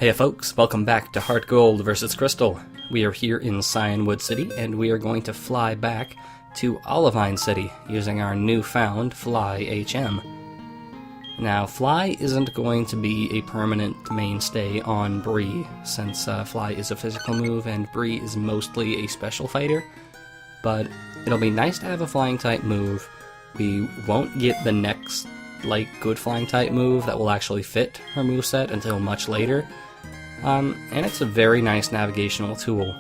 Hey folks, welcome back to HeartGold vs. Crystal. We are here in Cyanwood City, and we are going to fly back to Olivine City using our newfound Fly HM. Now, Fly isn't going to be a permanent mainstay on Bree, since Fly is a physical move and Bree is mostly a special fighter, but it'll be nice to have a flying type move. We won't get the next, good flying type move that will actually fit her moveset until much later. And it's a very nice navigational tool.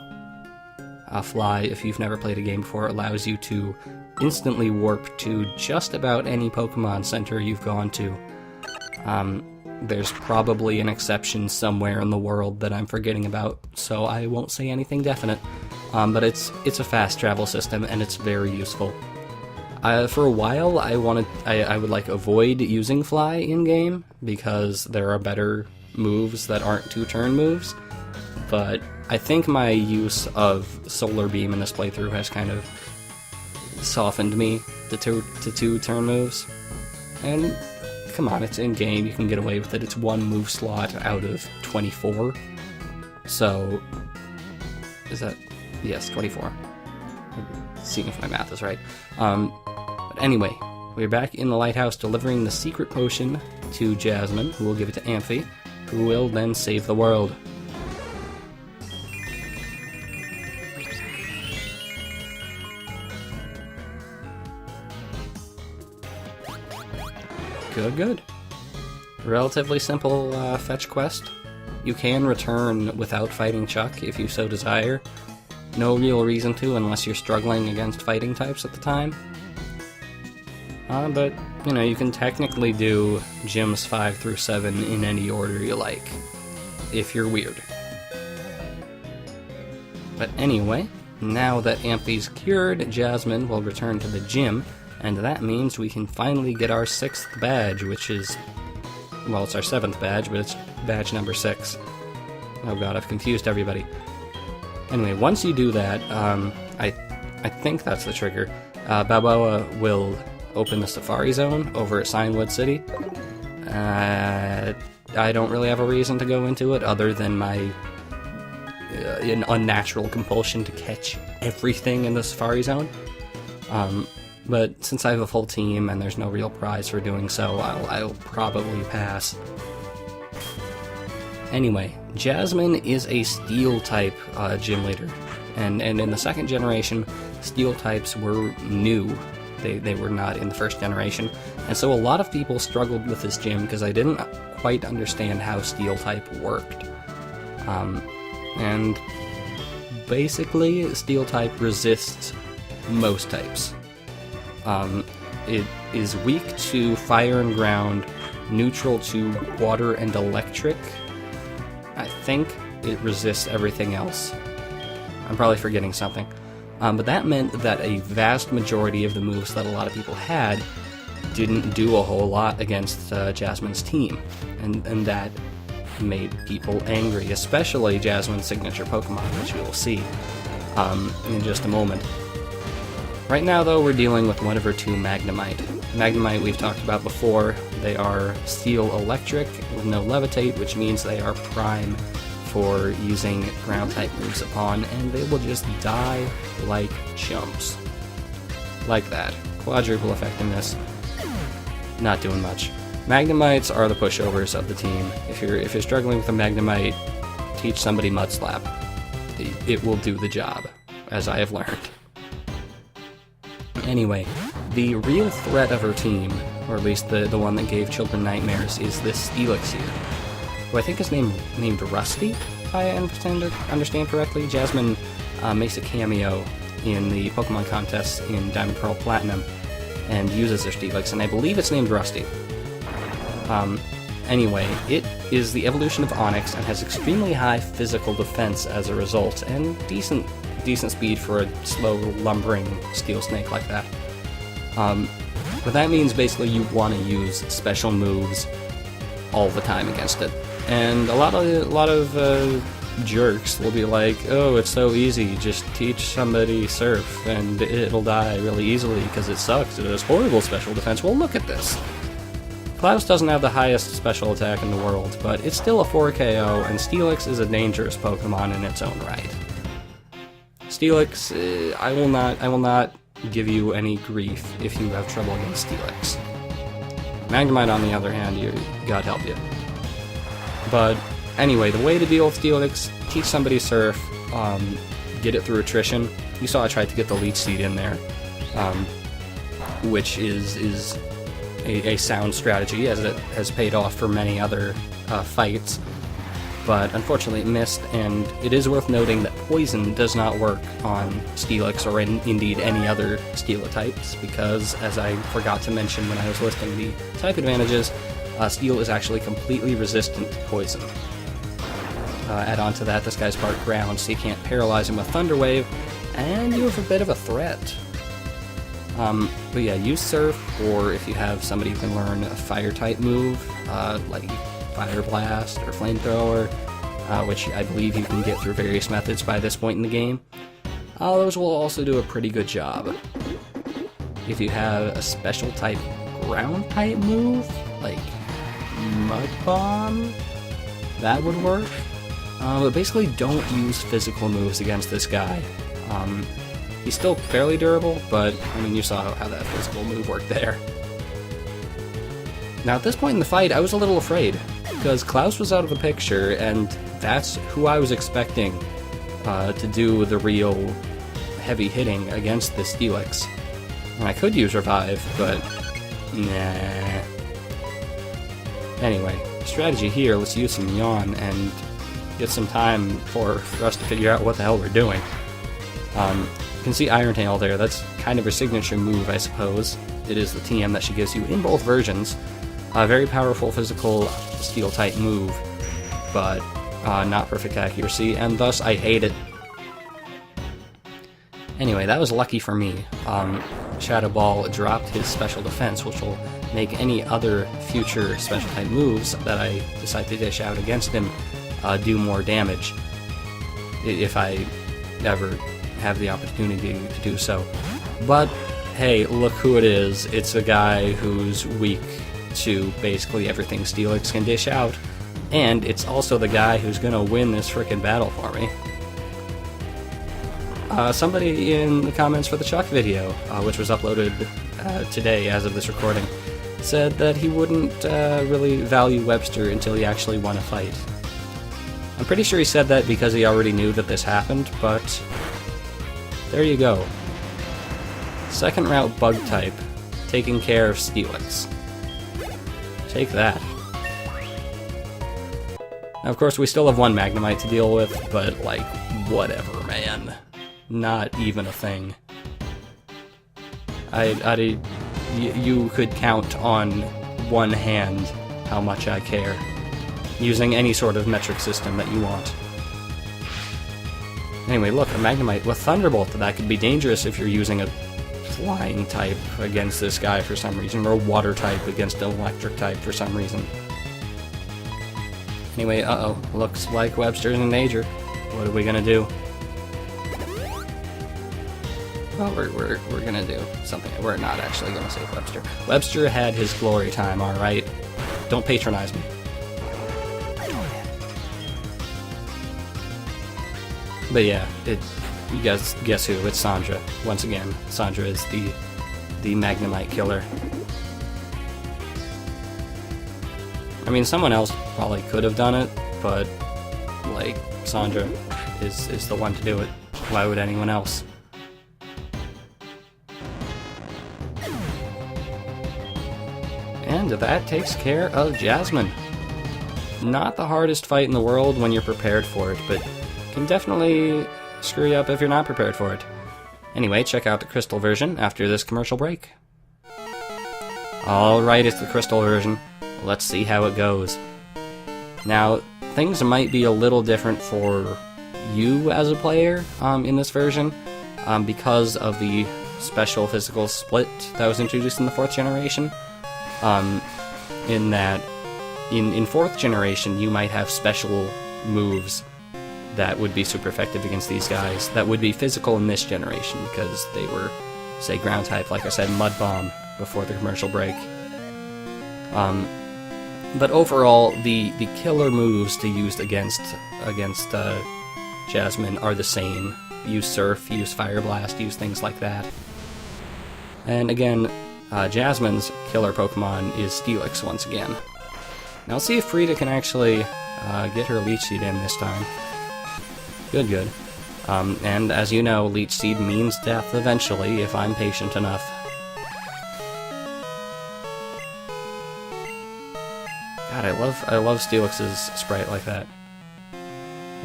Fly, if you've never played a game before, allows you to instantly warp to just about any Pokemon Center you've gone to. There's probably an exception somewhere in the world that I'm forgetting about, so I won't say anything definite. But it's a fast travel system, and it's very useful. For a while, I would avoid using Fly in-game, because there are better moves that aren't two-turn moves, but I think my use of Solar Beam in this playthrough has kind of softened me to two-turn moves. And come on, it's in-game, you can get away with it. It's one move slot out of 24. So, is that... yes, 24. Seeing if my math is right. But anyway, we're back in the Lighthouse delivering the secret potion to Jasmine, who will give it to Amphi, who will then save the world. Good. Relatively simple fetch quest. You can return without fighting Chuck if you so desire. No real reason to unless you're struggling against fighting types at the time. But, you can technically do gyms 5 through 7 in any order you like, if you're weird. But anyway, now that Amphi's cured, Jasmine will return to the gym, and that means we can finally get our 6th badge, which is... well, it's our 7th badge, but it's badge number 6. Oh god, I've confused everybody. Anyway, once you do that, I think that's the trigger. Balboa will open the Safari Zone over at Cyanwood City. I don't really have a reason to go into it other than my an unnatural compulsion to catch everything in the Safari Zone. But since I have a full team and there's no real prize for doing so, I'll probably pass. Anyway, Jasmine is a Steel-type gym leader, and in the 2nd generation, Steel types were new. They were not in the 1st generation, and so a lot of people struggled with this gym because I didn't quite understand how Steel-type worked. And basically, Steel-type resists most types. It is weak to fire and ground, neutral to water and electric. I think it resists everything else. I'm probably forgetting something. But that meant that a vast majority of the moves that a lot of people had didn't do a whole lot against Jasmine's team. And that made people angry, especially Jasmine's signature Pokemon, which we will see in just a moment. Right now, though, we're dealing with one of her 2 Magnemite. Magnemite we've talked about before. They are Steel Electric with no Levitate, which means they are prime for using ground-type moves upon, and they will just die like chumps. Like that. Quadruple effectiveness. Not doing much. Magnemites are the pushovers of the team. If you're struggling with a Magnemite, teach somebody Mud Slap. It will do the job, as I have learned. Anyway, the real threat of her team, or at least the one that gave children nightmares, is this Steelix here, who I think is named Rusty, if I understand correctly. Jasmine makes a cameo in the Pokemon contests in Diamond, Pearl, Platinum, and uses their Steelix, and I believe it's named Rusty. Anyway, it is the evolution of Onix and has extremely high physical defense as a result, and decent speed for a slow, lumbering steel snake like that. But that means basically you want to use special moves all the time against it. And a lot of jerks will be like, oh, it's so easy, just teach somebody Surf and it'll die really easily because it sucks, it has horrible special defense. Well, look at this. Klaus doesn't have the highest special attack in the world, but it's still a 4 KO, and Steelix is a dangerous Pokemon in its own right. Steelix, I will not give you any grief if you have trouble against Steelix. Magnemite, on the other hand, God help you. But anyway, the way to deal with Steelix, teach somebody Surf, get it through attrition. You saw I tried to get the Leech Seed in there, which is a sound strategy, as it has paid off for many other fights. But unfortunately it missed, and it is worth noting that Poison does not work on Steelix or indeed any other Steelotypes, because, as I forgot to mention when I was listing the type advantages, Steel is actually completely resistant to Poison. Add on to that, this guy's part ground, so you can't paralyze him with Thunder Wave, and you have a bit of a threat. But yeah, use Surf, or if you have somebody who can learn a Fire-type move, like Fire Blast or Flamethrower, which I believe you can get through various methods by this point in the game, those will also do a pretty good job. If you have a special type ground-type move, like Mud Bomb, that would work. But basically don't use physical moves against this guy. He's still fairly durable, but I mean, you saw how that physical move worked there. Now at this point in the fight, I was a little afraid, because Klaus was out of the picture, and that's who I was expecting to do the real heavy hitting against the Steelix. And I could use Revive, but nah. Anyway, strategy here, let's use some Yawn and get some time for us to figure out what the hell we're doing. You can see Iron Tail there, that's kind of her signature move, I suppose. It is the TM that she gives you in both versions. A very powerful physical Steel-type move, but not perfect accuracy, and thus I hate it. Anyway, that was lucky for me. Shadow Ball dropped his special defense, which will make any other future special-type moves that I decide to dish out against him do more damage, if I ever have the opportunity to do so. But hey, look who it is. It's a guy who's weak to basically everything Steelix can dish out, and it's also the guy who's gonna win this frickin' battle for me. Somebody in the comments for the Chuck video, which was uploaded today as of this recording, said that he wouldn't really value Webster until he actually won a fight. I'm pretty sure he said that because he already knew that this happened, but there you go. Second route Bug-type, taking care of Steelix. Take that. Now, of course, we still have one Magnemite to deal with, but, like, whatever, man. Not even a thing. You could count on one hand how much I care, using any sort of metric system that you want. Anyway, look, a Magnemite with Thunderbolt, that could be dangerous if you're using a Flying type against this guy for some reason, or a Water type against an Electric type for some reason. Anyway, looks like Webster's in danger. What are we gonna do? Well, we're gonna do something. We're not actually gonna save Webster. Webster had his glory time, alright? Don't patronize me. But yeah, you guys guess who? It's Sandra. Once again, Sandra is the Magnemite killer. I mean, someone else probably could have done it, but, like, Sandra is the one to do it. Why would anyone else? And that takes care of Jasmine. Not the hardest fight in the world when you're prepared for it, but can definitely screw you up if you're not prepared for it. Anyway, check out the Crystal version after this commercial break. Alright, it's the Crystal version. Let's see how it goes. Now, things might be a little different for you as a player in this version because of the special physical split that was introduced in the 4th generation. In that, in 4th generation, you might have special moves that would be super effective against these guys, that would be physical in this generation, because they were, say, ground type, like I said, Mud Bomb before the commercial break. But overall, the killer moves to use against Jasmine are the same. Use Surf, use Fire Blast, use things like that. And again, Jasmine's killer Pokemon is Steelix once again. Now let's see if Frida can actually get her Leech Seed in this time. Good. And as you know, Leech Seed means death eventually, if I'm patient enough. God, I love Steelix's sprite like that.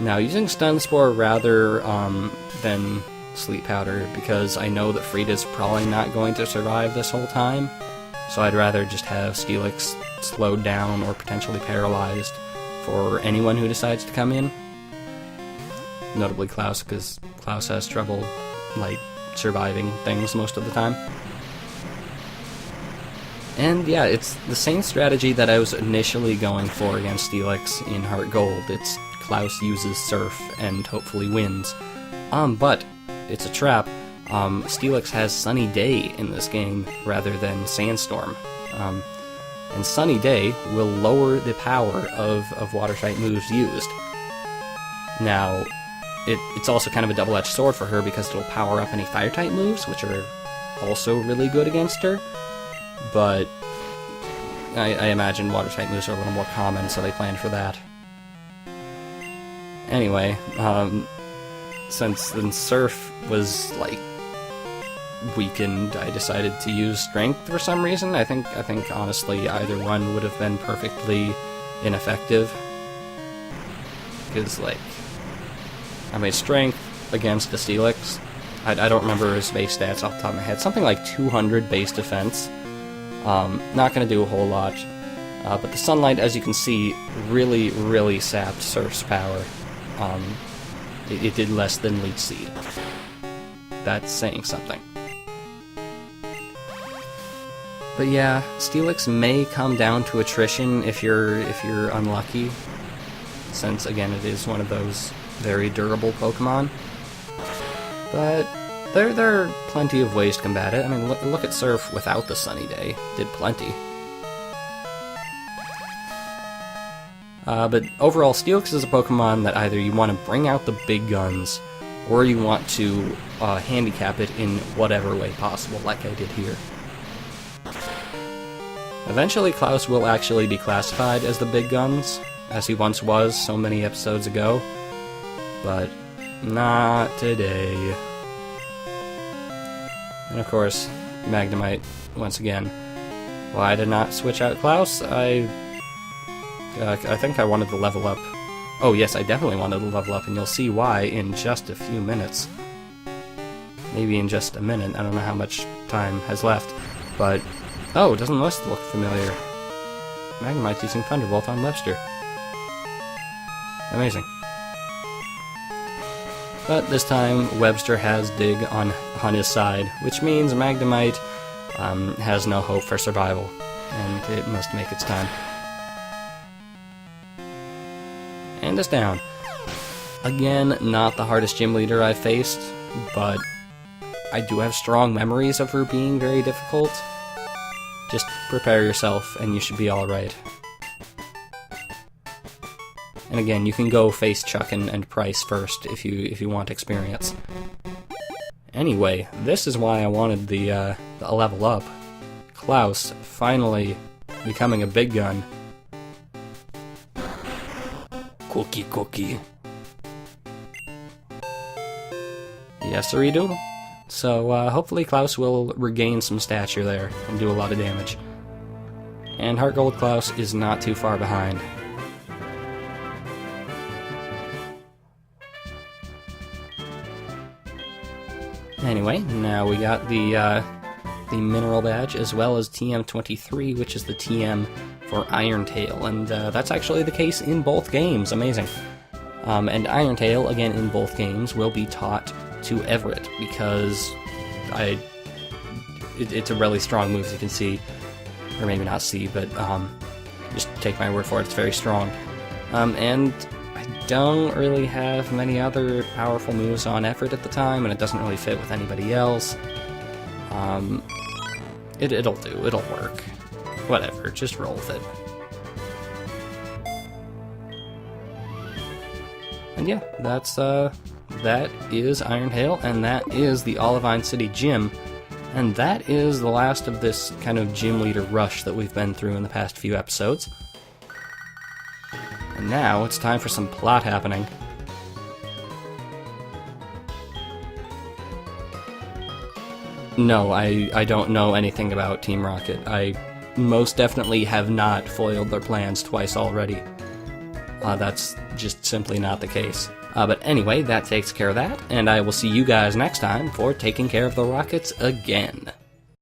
Now, using Stun Spore rather than Sleep Powder, because I know that Frida's probably not going to survive this whole time, so I'd rather just have Steelix slowed down or potentially paralyzed for anyone who decides to come in. Notably Klaus, because Klaus has trouble, like, surviving things most of the time. And yeah, it's the same strategy that I was initially going for against Steelix in HeartGold. It's Klaus uses Surf and hopefully wins. But it's a trap. Steelix has Sunny Day in this game rather than Sandstorm. And Sunny Day will lower the power of Water-type moves used. Now, it's also kind of a double-edged sword for her because it'll power up any Fire-type moves, which are also really good against her. But I imagine Water-type moves are a little more common, so they planned for that. Anyway, since Surf was, like, weakened, I decided to use Strength for some reason. I think honestly either one would have been perfectly ineffective. Because, like, I made Strength against the Steelix. I don't remember his base stats off the top of my head. Something like 200 base defense. Not going to do a whole lot. But the Sunlight, as you can see, really sapped Surf's power. It did less than Leech Seed. That's saying something. But yeah, Steelix may come down to attrition if you're unlucky, since again it is one of those very durable Pokemon. But there are plenty of ways to combat it. I mean, look at Surf without the Sunny Day. Did plenty. But overall, Steelix is a Pokemon that either you want to bring out the big guns, or you want to handicap it in whatever way possible, like I did here. Eventually, Klaus will actually be classified as the big guns, as he once was so many episodes ago, but not today. And of course, Magnemite, once again. Why I did not switch out Klaus? I think I wanted to level up. Oh yes, I definitely wanted to level up, and you'll see why in just a few minutes. Maybe in just a minute, I don't know how much time has left, but... Oh, doesn't this look familiar? Magnemite's using Thunderbolt on Webster. Amazing. But this time, Webster has Dig on his side, which means Magnemite has no hope for survival, and it must make its time. And it's down. Again, not the hardest gym leader I've faced, but I do have strong memories of her being very difficult. Just prepare yourself, and you should be alright. And again, you can go face Chuck and Price first if you want experience. Anyway, this is why I wanted the level up. Klaus finally becoming a big gun. Cookie. Yes, sir, you do. So, hopefully Klaus will regain some stature there and do a lot of damage. And HeartGold Klaus is not too far behind. Anyway, now we got the Mineral Badge as well as TM23, which is the TM for Iron Tail, and that's actually the case in both games. Amazing. And Iron Tail, again in both games, will be taught to Everett, because it's a really strong move, as you can see, or maybe not see, but just take my word for it, it's very strong. And I don't really have many other powerful moves on Everett at the time, and it doesn't really fit with anybody else. It'll do, it'll work. Whatever, just roll with it. And yeah, that is Iron Hail, and that is the Olivine City Gym. And that is the last of this kind of gym leader rush that we've been through in the past few episodes. And now it's time for some plot happening. No, I don't know anything about Team Rocket. I most definitely have not foiled their plans twice already. That's just simply not the case. But anyway, that takes care of that, and I will see you guys next time for taking care of the Rockets again.